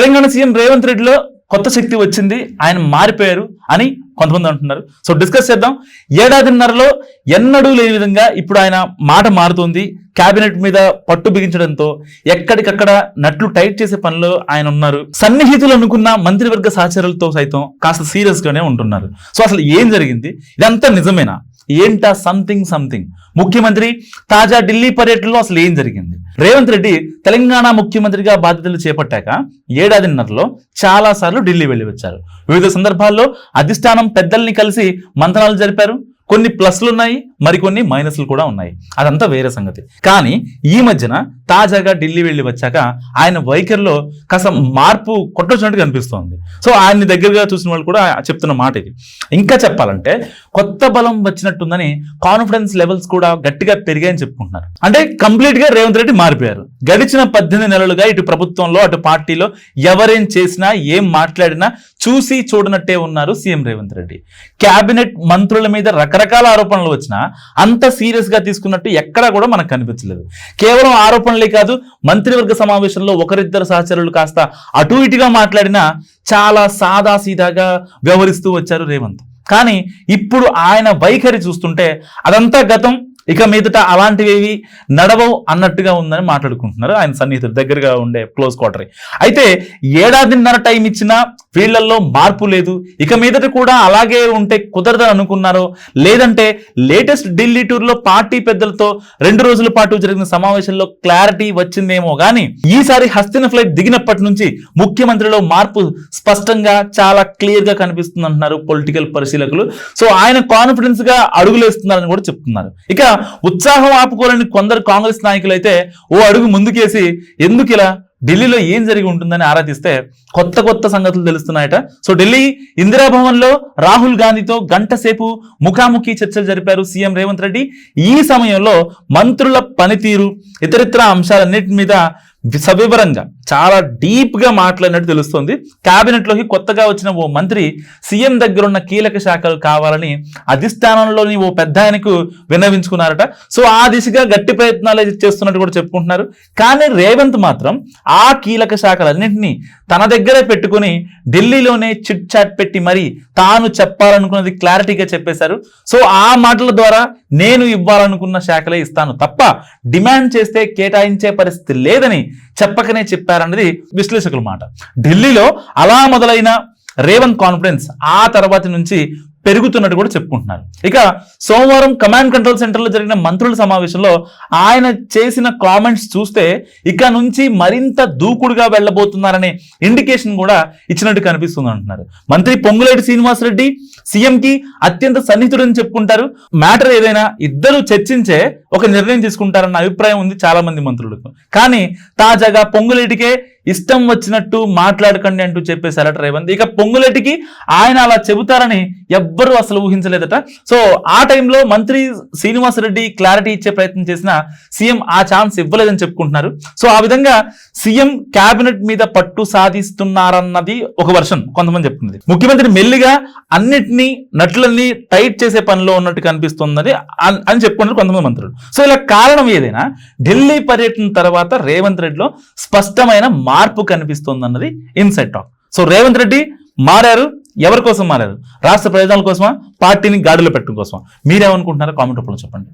Telangana CM Revanth రెడ్డిలో కొత్త శక్తి వచ్చింది, ఆయన మారిపోయారు అని కొంతమంది అంటున్నారు. సో డిస్కస్ చేద్దాం. ఏడాదిన్నరలో ఎన్నడూ లేని విధంగా ఇప్పుడు ఆయన మాట మారుతుంది. కేబినెట్ మీద పట్టు బిగించడంతో ఎక్కడికక్కడ నట్లు టైట్ చేసే పనిలో ఆయన ఉన్నారు. సన్నిహితులు అనుకున్న మంత్రివర్గ సహచరులతో సైతం కాస్త సీరియస్ గానే ఉంటున్నారు. సో అసలు ఏం జరిగింది, ఇదంతా నిజమేనా, ఏంటా సంథింగ్ ముఖ్యమంత్రి తాజా ఢిల్లీ పర్యటనలో అసలు ఏం జరిగింది? రేవంత్ రెడ్డి తెలంగాణ ముఖ్యమంత్రిగా బాధ్యతలు చేపట్టాక ఏడాదిన్నరలో చాలా సార్లు ఢిల్లీ వెళ్లి వచ్చారు. వివిధ సందర్భాల్లో అధిష్టానం పెద్దల్ని కలిసి మంత్రాలు జరిపారు. కొన్ని ప్లస్లు ఉన్నాయి, మరికొన్ని మైనస్లు కూడా ఉన్నాయి. అదంతా వేరే సంగతి. కానీ ఈ మధ్యన తాజాగా ఢిల్లీ వెళ్ళి వచ్చాక ఆయన వైఖరిలో కాస్త మార్పు కొట్టొచ్చినట్టు కనిపిస్తోంది. సో ఆయన్ని దగ్గరగా చూసిన వాళ్ళు కూడా చెప్తున్న మాట ఇది. ఇంకా చెప్పాలంటే కొత్త బలం వచ్చినట్టుందని కాన్ఫిడెన్స్ లెవెల్స్ కూడా గట్టిగా పెరిగాయని చెప్పుకుంటున్నారు. అంటే కంప్లీట్ గా రేవంత్ రెడ్డి మారిపోయారు. గడిచిన 18 నెలలుగా ఇటు ప్రభుత్వంలో అటు పార్టీలో ఎవరేం చేసినా ఏం మాట్లాడినా చూసి చూడనట్టే ఉన్నారు సీఎం రేవంత్ రెడ్డి. కేబినెట్ మంత్రుల మీద రకరకాల ఆరోపణలు వచ్చినా అంత సీరియస్ గా తీసుకున్నట్టు ఎక్కడా కూడా మనకు కనిపించలేదు. కేవలం ఆరోపణలే కాదు, మంత్రివర్గ సమావేశంలో ఒకరిద్దరు సహచరులు కాస్త అటు ఇటుగా మాట్లాడినా చాలా సాదా సీదాగా వ్యవహరిస్తూ వచ్చారు రేవంత్. కానీ ఇప్పుడు ఆయన వైఖరి చూస్తుంటే అదంతా గతం, ఇక మీదట అలాంటివి నడవవు అన్నట్టుగా ఉందని మాట్లాడుకుంటున్నారు ఆయన సన్నిహితులు, దగ్గరగా ఉండే క్లోజ్ క్వార్టర్. అయితే ఏడాదిన్నర టైం ఇచ్చినా వీళ్లలో మార్పు లేదు. ఇక మీదట కూడా అలాగే ఉంటే కుదరదని అనుకున్నారో, లేదంటే లేటెస్ట్ ఢిల్లీ టూర్లో పార్టీ పెద్దలతో 2 రోజుల పాటు జరిగిన సమావేశంలో క్లారిటీ వచ్చిందేమో గానీ ఈసారి హస్తిన ఫ్లైట్ దిగినప్పటి నుంచి ముఖ్యమంత్రిలో మార్పు స్పష్టంగా చాలా క్లియర్ గా కనిపిస్తుంది అంటున్నారు పొలిటికల్ పరిశీలకులు. సో ఆయన కాన్ఫిడెన్స్ గా అడుగులేస్తున్నారని కూడా చెప్తున్నారు. ఇక ఉత్సాహం ఆపుకోలేని కొందరు కాంగ్రెస్ నాయకులు అయితే ఓ అడుగు ముందుకేసి ఎందుకు ఇలా ఢిల్లీలో ఏం జరిగి ఉంటుందని ఆరాధిస్తే కొత్త సంగతులు తెలుస్తున్నాయట. సో ఢిల్లీ ఇందిరాభవన్ లో రాహుల్ గాంధీతో గంట సేపు ముఖాముఖి చర్చలు జరిపారు సీఎం రేవంత్ రెడ్డి. ఈ సమయంలో మంత్రుల పనితీరు ఇతరితర అంశాలన్నిటి మీద సవివరంగా చాలా డీప్ గా మాట్లాడినట్టు తెలుస్తోంది. కేబినెట్ లోకి కొత్తగా వచ్చిన ఓ మంత్రి సీఎం దగ్గర ఉన్న కీలక శాఖలు కావాలని అధిష్టానంలోని ఓ పెద్ద ఆయనకు విన్నవించుకున్నారట. సో ఆ దిశగా గట్టి ప్రయత్నాలు చేస్తున్నట్టు కూడా చెప్పుకుంటున్నారు. కానీ రేవంత్ మాత్రం ఆ కీలక శాఖలన్నింటినీ తన దగ్గరే పెట్టుకుని ఢిల్లీలోనే చిట్ చాట్ పెట్టి మరి తాను చెప్పాలనుకున్నది క్లారిటీగా చెప్పేశారు. సో ఆ మాటల ద్వారా నేను ఇవ్వాలనుకున్న శాఖలే ఇస్తాను తప్ప డిమాండ్ చేస్తే కేటాయించే పరిస్థితి లేదని చెప్పకనే చెప్పారన్నది విశ్లేషకుల మాట. ఢిల్లీలో అలా మొదలైన రేవంత్ కాన్ఫిడెన్స్ ఆ తర్వాత నుంచి పెరుగుతున్నట్టు కూడా చెప్పుకుంటున్నారు. ఇక సోమవారం కమాండ్ కంట్రోల్ సెంటర్లో జరిగిన మంత్రుల సమావేశంలో ఆయన చేసిన కామెంట్స్ చూస్తే ఇక నుంచి మరింత దూకుడుగా వెళ్ళబోతున్నారనే ఇండికేషన్ కూడా ఇచ్చినట్టు కనిపిస్తుంది అంటున్నారు. మంత్రి పొంగులేటి శ్రీనివాసరెడ్డి సీఎంకి అత్యంత సన్నిహితుడని చెప్పుకుంటారు. మ్యాటర్ ఏదైనా ఇద్దరు చర్చించే ఒక నిర్ణయం తీసుకుంటారన్న అభిప్రాయం ఉంది చాలా మంది మంత్రులకు. కానీ తాజాగా పొంగులేటికే ఇష్టం వచ్చినట్టు మాట్లాడకండి అంటూ చెప్పేశారట రేవంత్. ఇక పొంగులేటికి ఆయన అలా చెబుతారని ఎవ్వరూ అసలు ఊహించలేదట. సో ఆ టైంలో మంత్రి శ్రీనివాసరెడ్డి క్లారిటీ ఇచ్చే ప్రయత్నం చేసినా సీఎం ఆ ఛాన్స్ ఇవ్వలేదని చెప్పుకుంటున్నారు. సో ఆ విధంగా సీఎం కేబినెట్ మీద పట్టు సాధిస్తున్నారన్నది ఒక వర్షన్ కొంతమంది చెప్తున్నది. ముఖ్యమంత్రి మెల్లిగా అన్నిటినీ నటులన్నీ టైట్ చేసే పనిలో ఉన్నట్టు కనిపిస్తున్నది అని చెప్పుకుంటారు కొంతమంది మంత్రులు. సో ఇలా కారణం ఏదైనా ఢిల్లీ పర్యటన తర్వాత రేవంత్ రెడ్డిలో స్పష్టమైన మార్పు కనిపిస్తుంది అన్నది inside talk. So Revanth Reddy మారారు. ఎవరి కోసం మారారు? రాష్ట్ర ప్రయోజనాల కోసమా, పార్టీని గాడిలో పెట్టడం కోసమా? మీరేమనుకుంటున్నారో కామెంట్ రూపంలో చెప్పండి.